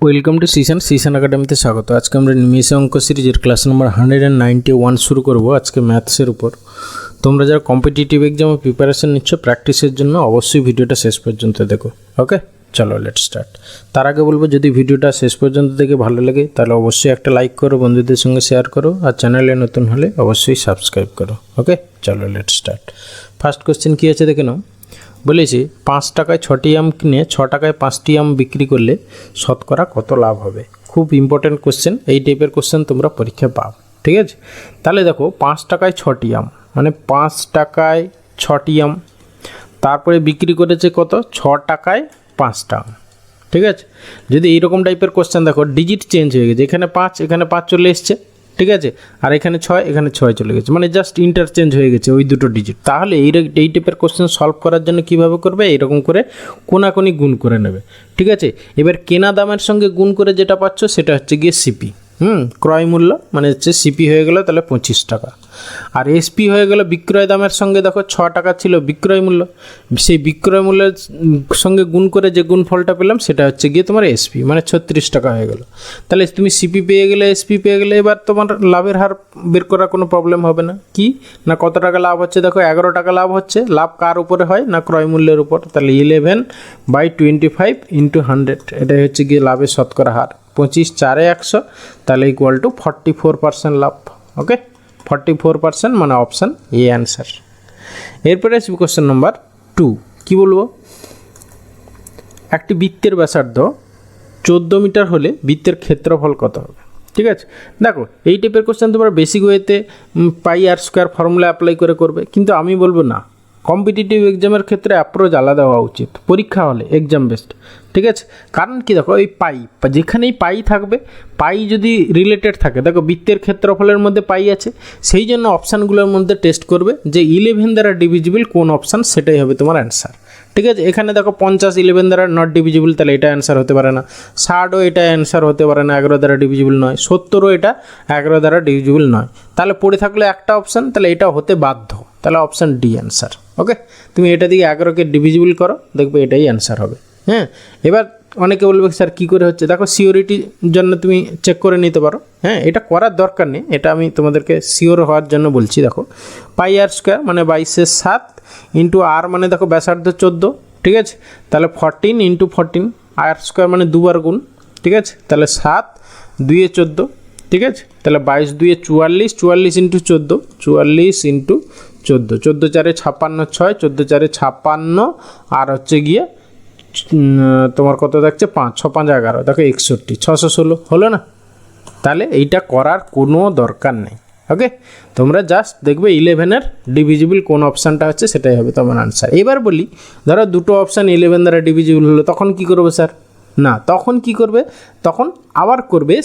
Welcome to সিশন একাডেমিতে স্বাগত। আজকে আমরা নিমেষে অঙ্ক সিরিজের ক্লাস নম্বর 191 শুরু করব আজকে ম্যাথসের উপর। তোমরা যারা কম্পিটিটিভ এক্সামে প্রিপারেশন নিচ্ছ প্র্যাকটিসের জন্য অবশ্যই ভিডিওটা শেষ পর্যন্ত দেখো। ওকে, চলো লেটস স্টার্ট। তার আগে বলবো, যদি ভিডিওটা শেষ পর্যন্ত দেখে ভালো লাগে তাহলে অবশ্যই একটা লাইক করো, বন্ধুদের সঙ্গে শেয়ার করো, আর চ্যানেলে নতুন হলে অবশ্যই সাবস্ক্রাইব করো। ওকে, চলো লেটস স্টার্ট। ফার্স্ট কোশ্চেন কী আছে দেখে নাও। বলেছি 5 টাকায় 6টি আম কিনে 6 টাকায় 5টি আম বিক্রি করলে শতকরা কত লাভ হবে। খুব ইম্পর্ট্যান্ট কোশ্চেন, এই টাইপের কোশ্চেন তোমরা পরীক্ষায় পাও। ঠিক আছে, তাহলে দেখো 5 টাকায় 6টি আম মানে 5 টাকায় 6টি আম, তারপরে বিক্রি করেছে কত, 6 টাকায় 5টা আম। ঠিক আছে, যদি এইরকম টাইপের কোশ্চেন দেখো, ডিজিট চেঞ্জ হয়ে গেছে, এখানে 5 এখানে 5 চলে এসছে, ঠিক আছে, আর এখানে 6 এখানে 6 চলে গেছে, মানে জাস্ট ইন্টারচেঞ্জ হয়ে গেছে ওই দুটো ডিজিট। তাহলে এই টাইপের কোশ্চেন সলভ করার জন্য কীভাবে করবে, এরকম করে কোনাকুনি গুণ করে নেবে। ঠিক আছে, এবার কেনা দামের সঙ্গে গুণ করে যেটা পাচ্ছ সেটা হচ্ছে গিয়ে সিপি। ক্রয় মূল্য মানে হচ্ছে সিপি হয়ে গেল তাহলে 25 টাকা, আর এসপি হয়ে গেল বিক্রয় দামের সঙ্গে। দেখো 6 টাকা ছিল বিক্রয় মূল্য, সেই বিক্রয় মূল্যের সঙ্গে গুণ করে যে গুণফলটা পেলাম সেটা হচ্ছে গিয়ে তোমার এসপি, মানে 36 টাকা হয়ে গেল। তাহলে তুমি সিপি পেয়ে গেলে, এসপি পেয়ে গেলে, এবার তোমার লাভের হার বের করার কোনো প্রবলেম হবে না। কি না, কত টাকা লাভ হচ্ছে, দেখো 11 টাকা লাভ হচ্ছে। লাভ কার উপরে হয় না, ক্রয় মূল্যের উপর। তাহলে 11/25 × 100, এটাই হচ্ছে গিয়ে লাভের শতকরা হার। 25 4 100, তাহলে ইকুয়াল টু 44% লাভ। ওকে, 44% মানে অপশান এ অ্যান্সার। এরপরে আসবে কোশ্চেন নম্বর 2। কী বলবো, একটি বৃত্তের ব্যাসার্ধ 14 মিটার হলে বৃত্তের ক্ষেত্রফল কত হবে। ঠিক আছে, দেখো এই টাইপের কোশ্চেন তোমরা বেসিক ওয়েতে পাই আর স্কোয়ার ফর্মুলা অ্যাপ্লাই করে করবে, কিন্তু আমি বলবো না, কম্পিটিটিভ এক্সামের ক্ষেত্রে অ্যাপ্রোচ আলাদা হওয়া উচিত। পরীক্ষা হলে এক্সাম বেসড, ঠিক আছে। কারণ কি, দেখো এই পাই, যেখানেই পাই থাকবে, পাই যদি রিলেটেড থাকে, দেখো বৃত্তের ক্ষেত্রফলের মধ্যে পাই আছে, সেই জন্য অপশানগুলোর মধ্যে টেস্ট করবে যে 11 দ্বারা ডিভিজিবল কোন অপশান, সেটাই হবে তোমার অ্যান্সার। ঠিক আছে, এখানে দেখো 50 11 দ্বারা নট ডিভিজিবল, তাহলে এটা অ্যান্সার হতে পারে না। 60ও এটা অ্যান্সার হতে পারে না, 11 দ্বারা ডিভিজিবল নয়। 70ও এটা 11 দ্বারা ডিভিজিবল নয়। তাহলে পড়ে থাকলে একটা অপশান, তাহলে এটা হতে বাধ্য, তাহলে অপশান ডি অ্যান্সার। ওকে, তুমি এটা দিকে 11কে ডিভিজিবল করো, দেখবে এটাই অ্যান্সার হবে। হ্যাঁ, এবার অনেকে বলবে স্যার কী করে হচ্ছে, দেখো সিওরিটির জন্য তুমি চেক করে নিতে পারো। হ্যাঁ, এটা করার দরকার নেই, এটা আমি তোমাদেরকে সিওর হওয়ার জন্য বলছি। দেখো পাই আর স্কোয়ার মানে 22/7 ইন্টু আর মানে দেখো ব্যাসার্ধ 14, ঠিক আছে, তাহলে 14 × 14, আর স্কোয়ার মানে দুবার গুণ, ঠিক আছে, তাহলে 7 2 14, ঠিক আছে, তাহলে 22 2 44, 44 × 14, 44 × 14, 14 4 56 6, 14 4 56, আর হচ্ছে গিয়ে তোমার কত থাকছে 5, 6 5 11, দেখো 61, 616 হলো না। তাহলে এইটা করার কোনো দরকার নেই। ওকে, তোমরা জাস্ট দেখবে 11-এর ডিভিজিবল কোন অপশানটা হচ্ছে, সেটাই হবে তোমার আনসার। এবার বলি, ধরো দুটো অপশান 11 দ্বারা ডিভিজিবল হলো, তখন কি করবে স্যার, না তখন কি করবে, তখন আবার করবে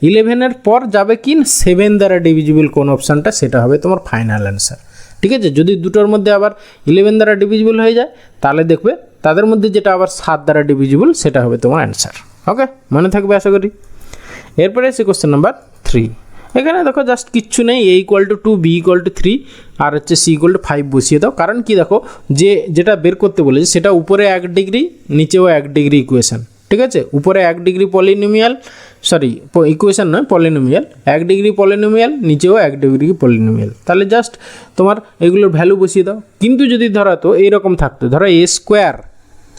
11-এর পর যাবে কি 7 দ্বারা ডিভিজিবল কোন অপশানটা, সেটা হবে তোমার ফাইনাল অ্যান্সার। ঠিক আছে, যদি দুটোর মধ্যে আবার 11 দ্বারা ডিভিজিবল হয়ে যায়, তাহলে দেখবে তাদের মধ্যে যেটা আবার 7 দ্বারা ডিভিজিবল, সেটা হবে তোমার অ্যান্সার। ওকে, মনে থাকবে আশা করি। এরপরে এসে কোশ্চেন নাম্বার 3। এখানে দেখো জাস্ট কিচ্ছু নেই, a = 2, b = 3, আর হচ্ছে c = 5 বসিয়ে দাও। কারণ কি, দেখো যেটা বের করতে বলেছে সেটা উপরে 1 ডিগ্রি, নিচেও 1 ডিগ্রি ইকুয়েশান। ঠিক আছে, উপরে 1 ডিগ্রি পলিনোমিয়াল, সরি ইকুয়েশান নয়, পলিনোমিয়াল, 1 ডিগ্রি পলিনোমিয়াল, নিচেও 1 ডিগ্রি পলিনোমিয়াল। তাহলে জাস্ট তোমার এগুলোর ভ্যালু বসিয়ে দাও। কিন্তু যদি ধরো তো এইরকম থাকতো, ধরো a স্কোয়ার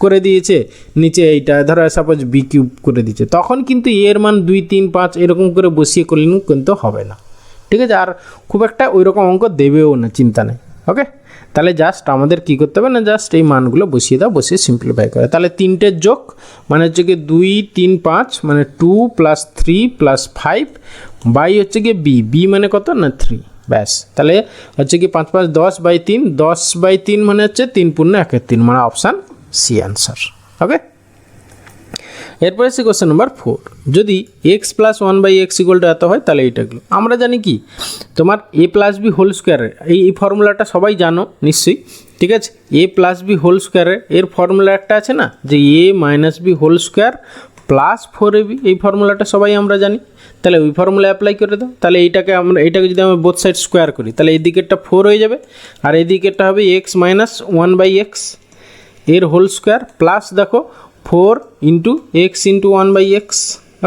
করে দিয়েছে, নিচে এইটা ধরো সাপোজ বি কিউব করে দিয়েছে, তখন কিন্তু এর মান 2 3 5 এরকম করে বসিয়ে করলে কিন্তু হবে না। ঠিক আছে, আর খুব একটা ওই রকম অঙ্ক দেবেও না, চিন্তা নেই। ওকে, তাহলে জাস্ট আমাদের কী করতে হবে না, জাস্ট এই মানগুলো বসিয়ে দাও, বসিয়ে সিম্পলিফাই করে। তাহলে 3টের যোগ মানে হচ্ছে কি 2 3 5 মানে 2 + 3 + 5 বাই হচ্ছে কি বি মানে কত না 3, ব্যাস। তাহলে হচ্ছে কি 5 5 10/3, 10/3 মানে হচ্ছে 3 × 1 3, মানে অপশান সি অ্যান্সার। ওকে, এরপরে সে কোশ্চেন নাম্বার 4। যদি x + 1/x = এত হয়, তাহলে এইটাগুলো আমরা জানি কি, তোমার a + b হোল স্কোয়ারের এই ফর্মুলাটা সবাই জানো নিশ্চয়ই। ঠিক আছে, a + b হোল স্কোয়ারের এর ফর্মুলা একটা আছে না, যে a - b whole square plus 4ab, এই ফর্মুলাটা সবাই আমরা জানি। তাহলে ওই ফর্মুলা অ্যাপ্লাই করে দাও। তাহলে এইটাকে যদি আমরা বোথ সাইড স্কোয়ার করি, তাহলে এই দিকেরটা 4 হয়ে যাবে, আর এই দিকেরটা হবে x - 1/x এর হোল স্কোয়ার প্লাস দেখো 4 ইন্টু এক্স ইন্টু 1/x।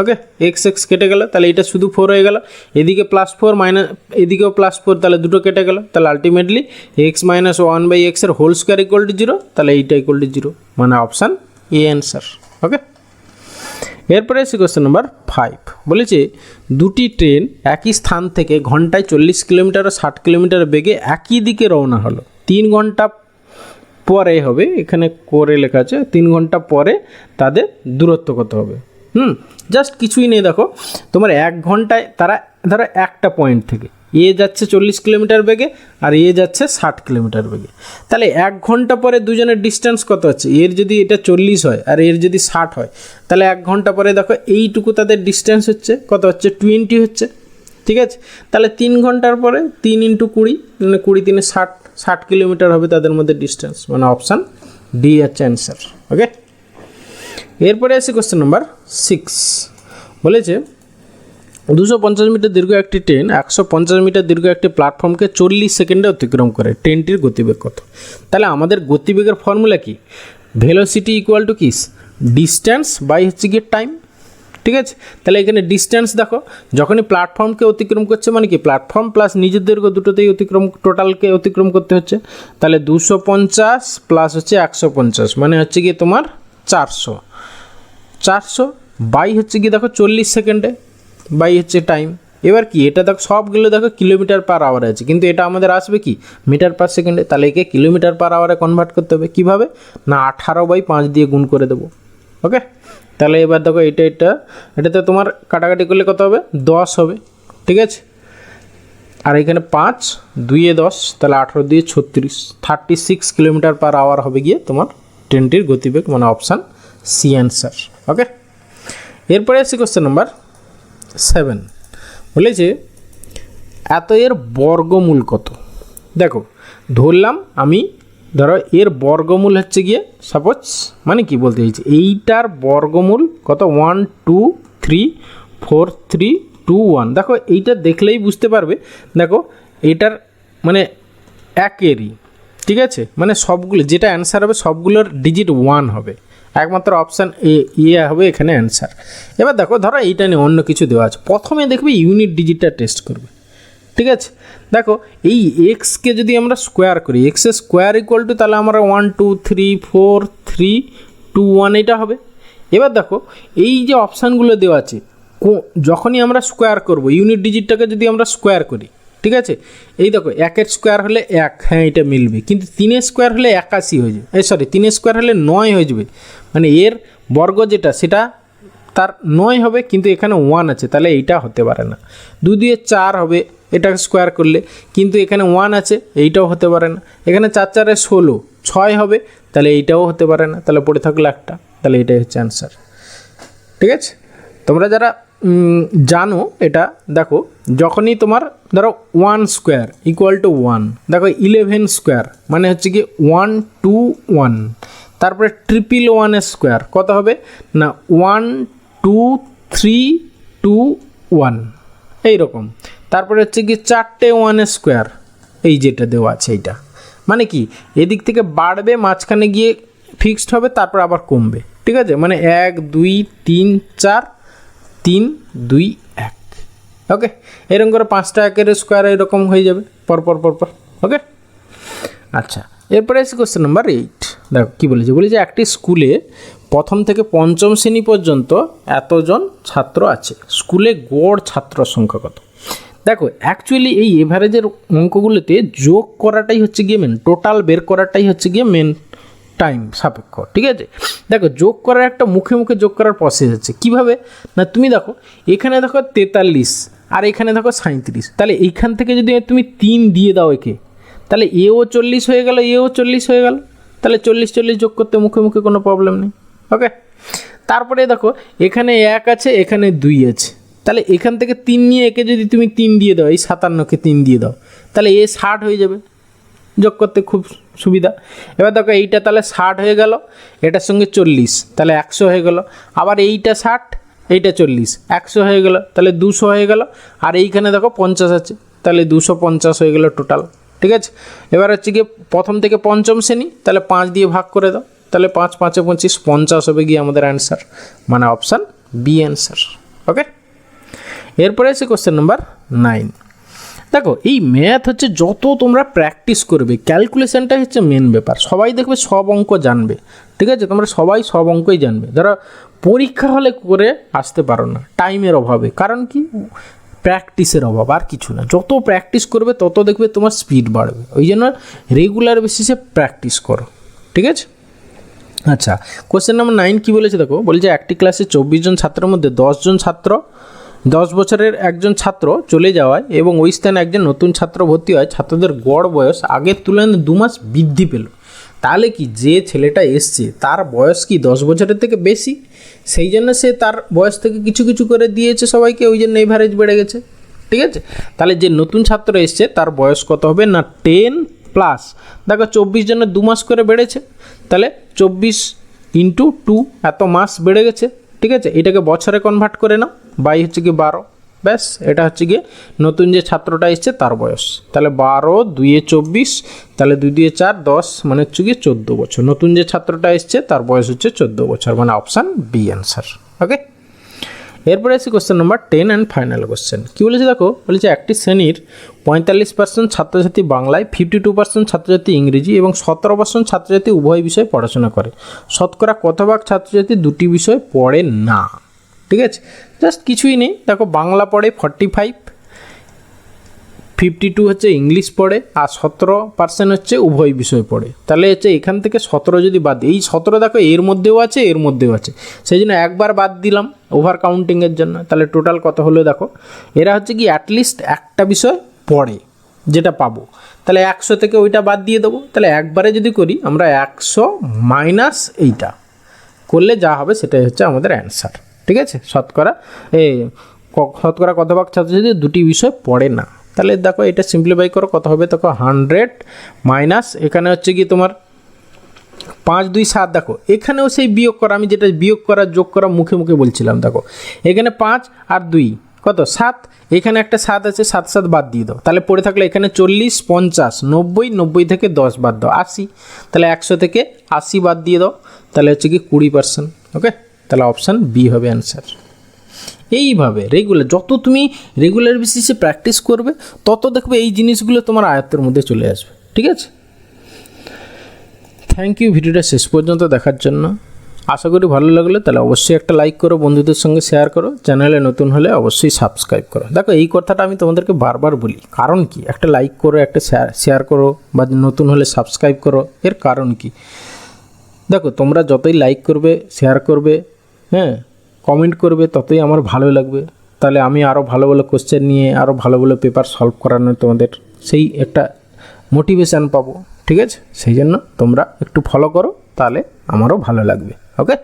ওকে, এক্স এক্স কেটে গেল, তাহলে এটা শুধু 4 হয়ে গেল, এদিকে +4 মাইনাস এদিকেও +4, তাহলে দুটো কেটে গেল, তাহলে আলটিমেটলি এক্স মাইনাস 1/x এর হোল স্কোয়ার ইকুয়াল টু 0, তাহলে এইটা ইকুয়াল টু 0, মানে অপশান এ অ্যান্সার। ওকে, এরপরে এসে কোয়েশ্চেন নাম্বার 5 বলেছে দুটি ট্রেন একই স্থান থেকে ঘন্টায় 40 কিলোমিটার ও 60 কিলোমিটার বেগে একই দিকে রওনা হলো। 3 ঘন্টা পরে হবে, এখানে করে লেখা আছে 3 ঘন্টা পরে তাদের দূরত্ব কত হবে। জাস্ট কিছুই নেই, দেখো তোমার 1 ঘন্টায় তারা ধরো একটা পয়েন্ট থেকে এ যাচ্ছে 40 কিলোমিটার বেগে আর এ যাচ্ছে 60 কিলোমিটার বেগে, তাহলে 1 ঘন্টা পরে দুজনের ডিস্টেন্স কত হচ্ছে, এর যদি এটা 40 হয় আর এর যদি 60 হয়, তাহলে 1 ঘন্টা পরে দেখো এইটুকু তাদের ডিস্টেন্স হচ্ছে কত হচ্ছে 20 হচ্ছে। ঠিক আছে, তাহলে 3 ঘন্টার পরে 3 × 20 মানে 20 × 60, 60 কিলোমিটার হবে তাদের মধ্যে ডিস্টেন্স, মানে অপশান ডি হচ্ছে অ্যান্সার। ওকে, এরপরে আসি কোশ্চেন নাম্বার 6 বলেছে 250 মিটার দীর্ঘ একটি ট্রেন 150 মিটার দীর্ঘ একটি প্ল্যাটফর্মকে 40 সেকেন্ডে অতিক্রম করে, ট্রেনটির গতিবেগ কত? তাহলে আমাদের গতিবেগের ফর্মুলা কি? ভেলোসিটি ইকুয়াল টু কি? ডিস্ট্যান্স বাই হচ্ছে গিয়ে টাইম। ঠিক আছে, তাহলে এখানে ডিস্ট্যান্স দেখো যখনই প্ল্যাটফর্মকে অতিক্রম করছে মানে কি প্ল্যাটফর্ম প্লাস নিজের দৈর্ঘ্য দুটোতেই অতিক্রম, টোটালকে অতিক্রম করতে হচ্ছে, তাহলে 250 প্লাস হচ্ছে 150 মানে হচ্ছে গিয়ে তোমার 400 বাই হচ্ছে গিয়ে দেখো 40 সেকেন্ডে বাই হচ্ছে টাইম। এবার কি এটা দেখো সবগুলো দেখো কিলোমিটার পার আওয়ারে আছে, কিন্তু এটা আমাদের আসবে কি মিটার পার সেকেন্ডে, তাহলে একে কিলোমিটার পার আওয়ারে কনভার্ট করতে হবে। কীভাবে না 18/5 দিয়ে গুণ করে দেবো। ওকে, তাহলে এবার দেখো এটাতে তোমার কাটাকাটি করলে কত হবে 10 হবে। ঠিক আছে, আর এখানে 5 2 10, তাহলে 18 দিয়ে 36, 36 কিলোমিটার পার আওয়ার হবে গিয়ে তোমার ট্রেনটির গতিবেগ, মানে অপশান সি অ্যান্সার। ওকে, এরপরে আসি কোশ্চেন নাম্বার 7 বলেছে এত এর বর্গমূল কত? দেখো ধরলাম আমি, ধরো এর বর্গমূল হচ্ছে গিয়ে সাপোজ, মানে কি বলতে চাইছি এইটার বর্গমূল কত 1 2 3 4 3 2 1। দেখো এইটা দেখলেই বুঝতে পারবে, দেখো এইটার মানে একেরই, ঠিক আছে, মানে সবগুলো যেটা অ্যান্সার হবে সবগুলোর ডিজিট 1 হবে, একমাত্র অপশান এ হবে এখানে অ্যান্সার। এবার দেখো ধরো এইটা নিয়ে অন্য কিছু দেওয়া আছে, প্রথমে দেখবে ইউনিট ডিজিটটা টেস্ট করবে। ঠিক আছে, দেখো এই এক্সকে যদি আমরা স্কোয়ার করি, এক্স স্কোয়ার ইকুয়াল টু তাহলে আমরা 1 2 3 4 3 2 1 এটা হবে। এবার দেখো এই যে অপশানগুলো দেওয়া আছে যখনই আমরা স্কোয়ার করব ইউনিট ডিজিটটাকে যদি আমরা স্কোয়ার করি, ঠিক আছে, এই দেখো 1 স্কোয়ার হলে 1, হ্যাঁ এটা মিলবে, কিন্তু 3 স্কোয়ার হলে 81 হয়ে যাবে, 3 স্কোয়ার হলে 9 হয়ে যাবে, মানে এর বর্গ যেটা সেটা তার 9 হবে, কিন্তু এখানে 1 আছে, তাহলে এইটা হতে পারে না। 2 দিয়ে 4 হবে এটা স্কোয়ার করলে, কিন্তু এখানে 1 আছে, এইটাও হতে পারে না। এখানে 4 4 16 6 হবে, তাহলে এইটাও হতে পারে না, তাহলে পড়ে থাকলো একটা, তাহলে এটাই হচ্ছে অ্যান্সার। ঠিক আছে, তোমরা যারা জানো এটা দেখো যখনই তোমার ধরো 1 স্কোয়ার ইকুয়াল টু 1, দেখো 11 স্কোয়ার মানে হচ্ছে কি 1 2 1, তারপরে 111 স্কোয়ার কত হবে না 1 2 3 2 1 এইরকম, তারপরে হচ্ছে কি 4টে 1 স্কোয়ার, এই যেটা দেওয়া আছে এইটা, মানে কি এদিক থেকে বাড়বে মাঝখানে গিয়ে ফিক্সড হবে, তারপর আবার কমবে। ঠিক আছে, মানে 1 2 3 4 3 2 1। ওকে, এরকম করে 5টা 1-এর স্কোয়ার এরকম হয়ে যাবে পরপর। ওকে, আচ্ছা, এরপরে এসে কোশ্চেন নাম্বার 8 দেখো কী বলেছে একটি স্কুলে প্রথম থেকে পঞ্চম শ্রেণী পর্যন্ত এতজন ছাত্র আছে, স্কুলে গড় ছাত্র সংখ্যা কত? দেখো অ্যাকচুয়ালি এই এভারেজের অঙ্কগুলোতে যোগ করাটাই হচ্ছে গিয়ে মেন, টোটাল বের করাটাই হচ্ছে গিয়ে মেন টাইম সাপেক্ষ। ঠিক আছে, দেখো যোগ করার একটা মুখে যোগ করার প্রসেস আছে, কীভাবে না তুমি দেখো এখানে দেখো 43 আর এখানে দেখো 37, তাহলে এইখান থেকে যদি তুমি 3 দিয়ে দাও একে, তাহলে এও 40 হয়ে গেল, এও 40 হয়ে গেল, তাহলে 40 যোগ করতে মুখে কোনো প্রবলেম নেই। ওকে, তারপরে দেখো এখানে 1 আছে, এখানে 2 আছে, তাহলে এখান থেকে 3 নিয়ে একে যদি তুমি 3 দিয়ে দাও, এই 57কে 3 দিয়ে দাও, তাহলে এ 60 হয়ে যাবে, যোগ করতে খুব সুবিধা। এবার দেখো এইটা তাহলে 60 হয়ে গেল, এটার সঙ্গে 40 তাহলে 100 হয়ে গেল, আবার এইটা 60 এইটা 40 100 হয়ে গেল, তাহলে 200 হয়ে গেল, আর এইখানে দেখো 50 আছে, তাহলে 250 হয়ে গেল টোটাল। ঠিক আছে, এবার হচ্ছে গিয়ে প্রথম থেকে পঞ্চম শ্রেণী, তাহলে 5 দিয়ে ভাগ করে দাও, তাহলে 5 5 25 50 হবে গিয়ে আমাদের অ্যান্সার, মানে অপশান বি অ্যান্সার। ওকে, এরপরে আছে কোশ্চেন নাম্বার 9। দেখো এই ম্যাথ হচ্ছে যত তোমরা প্র্যাকটিস করবে, ক্যালকুলেশনটাই হচ্ছে মেন ব্যাপার। সবাই দেখবে সব অঙ্ক জানবে, ঠিক আছে, তোমরা সবাই সব অঙ্কই জানবে, ধরো পরীক্ষা হলে করে আসতে পারো না টাইমের অভাবে, কারণ কি প্র্যাকটিসের অভাব, আর কিছু না। যত প্র্যাকটিস করবে তত দেখবে তোমার স্পিড বাড়বে, ওই জন্য রেগুলার বেসিসে প্র্যাকটিস করো, ঠিক আছে। আচ্ছা, কোশ্চেন নাম্বার 9 কী বলেছে দেখো, বলছে একটি ক্লাসে 24 জন ছাত্রের মধ্যে 10 জন ছাত্র 10 বছরের একজন ছাত্র চলে যাওয়ায় এবং ওই স্থানে একজন নতুন ছাত্র ভর্তি হয়, ছাত্রদের গড় বয়স আগের তুলনায় 2 মাস বৃদ্ধি পেল। তাহলে কি যে ছেলেটা এসছে তার বয়স কি 10 বছরের থেকে বেশি, সেই জন্য সে তার বয়স থেকে কিছু কিছু করে দিয়েছে সবাইকে, ওই জন্য এভারেজ বেড়ে গেছে, ঠিক আছে। তাহলে যে নতুন ছাত্র এসছে তার বয়স কত হবে না 10 প্লাস, দেখো 24 জনের 2 মাস করে বেড়েছে, তাহলে 24 × 2 এত মাস বেড়ে গেছে, ঠিক আছে। এটাকে বছরে কনভার্ট করে নাও, বাই হচ্ছে কি 12, ব্যাস এটা হচ্ছে গিয়ে নতুন যে ছাত্রটা এসছে তার বয়স। তাহলে 12 2 এ 24, তাহলে 2 2 4 10, মানে হচ্ছে গিয়ে 14 বছর। নতুন যে ছাত্রটা এসছে তার বয়স হচ্ছে 14 বছর, মানে অপশান বি অ্যান্সার। ওকে, এরপরে আছে question number 10 and final question. কী বলেছে দেখো, বলেছে একটি শ্রেণীর 45% ছাত্রছাত্রী বাংলায়, 52% ছাত্রছাত্রী ইংরেজি এবং 17% ছাত্রছাত্রী উভয় বিষয়ে পড়াশোনা করে। শতকরা কত ভাগ ছাত্রছাত্রী দুটি বিষয় পড়ে না, ঠিক আছে। জাস্ট কিছুই নেই, দেখো বাংলা পড়ে 45, 52 হচ্ছে ইংলিশ পড়ে, আর 17% হচ্ছে উভয় বিষয় পড়ে। তাহলে হচ্ছে এখান থেকে 17 যদি বাদ দিই, এই 17 দেখো এর মধ্যেও আছে এর মধ্যেও আছে, সেই জন্য একবার বাদ দিলাম ওভার কাউন্টিংয়ের জন্য। তাহলে টোটাল কত হলো দেখো, এরা হচ্ছে কি অ্যাটলিস্ট একটা বিষয় পড়ে যেটা পাবো, তাহলে 100 থেকে ওইটা বাদ দিয়ে দেবো। তাহলে একবারে যদি করি আমরা 100 মাইনাস এইটা করলে যা হবে সেটাই হচ্ছে আমাদের অ্যান্সার, ঠিক আছে। শতকরা কত ভাগ ছাত্রছাত্রী দুটি বিষয় পড়ে না, তাহলে দেখো এটা সিম্পলিফাই করো, কত হবে দেখো 100 মাইনাস এখানে হচ্ছে কি তোমার 5 2 7, দেখো এখানেও সেই বিয়োগ করা, আমি যেটা বিয়োগ করা যোগ করা মুখে মুখে বলছিলাম, দেখো এখানে 5 আর 2 কত 7, এখানে একটা 7 আছে, 7 7 বাদ দিয়ে দাও, তাহলে পড়ে থাকলে এখানে 40 50 90, 90 থেকে 10 বাদ দাও 80, তাহলে 100 থেকে 80 বাদ দিয়ে দাও, তাহলে হচ্ছে কি 20%। ওকে, তাহলে অপশান বি হবে অ্যান্সার। এইভাবে রেগুলার, যত তুমি রেগুলার বেসিসে প্র্যাকটিস করবে তত দেখবে এই জিনিসগুলো তোমার আয়ত্তের মধ্যে চলে আসবে, ঠিক আছে। থ্যাংক ইউ ভিডিওটা শেষ পর্যন্ত দেখার জন্য। আশা করি ভালো লাগলে তাহলে অবশ্যই একটা লাইক করো, বন্ধুদের সঙ্গে শেয়ার করো, চ্যানেলে নতুন হলে অবশ্যই সাবস্ক্রাইব করো। দেখো এই কথাটা আমি তোমাদেরকে বারবার বলি, কারণ কি একটা লাইক করো, একটা শেয়ার করো, বা নতুন হলে সাবস্ক্রাইব করো, এর কারণ কি দেখো তোমরা যতই লাইক করবে, শেয়ার করবে, হ্যাঁ কমেন্ট করবে, ততই আমার ভালো লাগবে। তাহলে আমি আরও ভালো ভালো কোশ্চেন নিয়ে আরও ভালো ভালো পেপার সলভ করানোর তোমাদের সেই একটা মোটিভেশান পাবো, ঠিক আছে। সেই জন্য তোমরা একটু ফলো করো, তাহলে আমারও ভালো লাগবে। ওকে।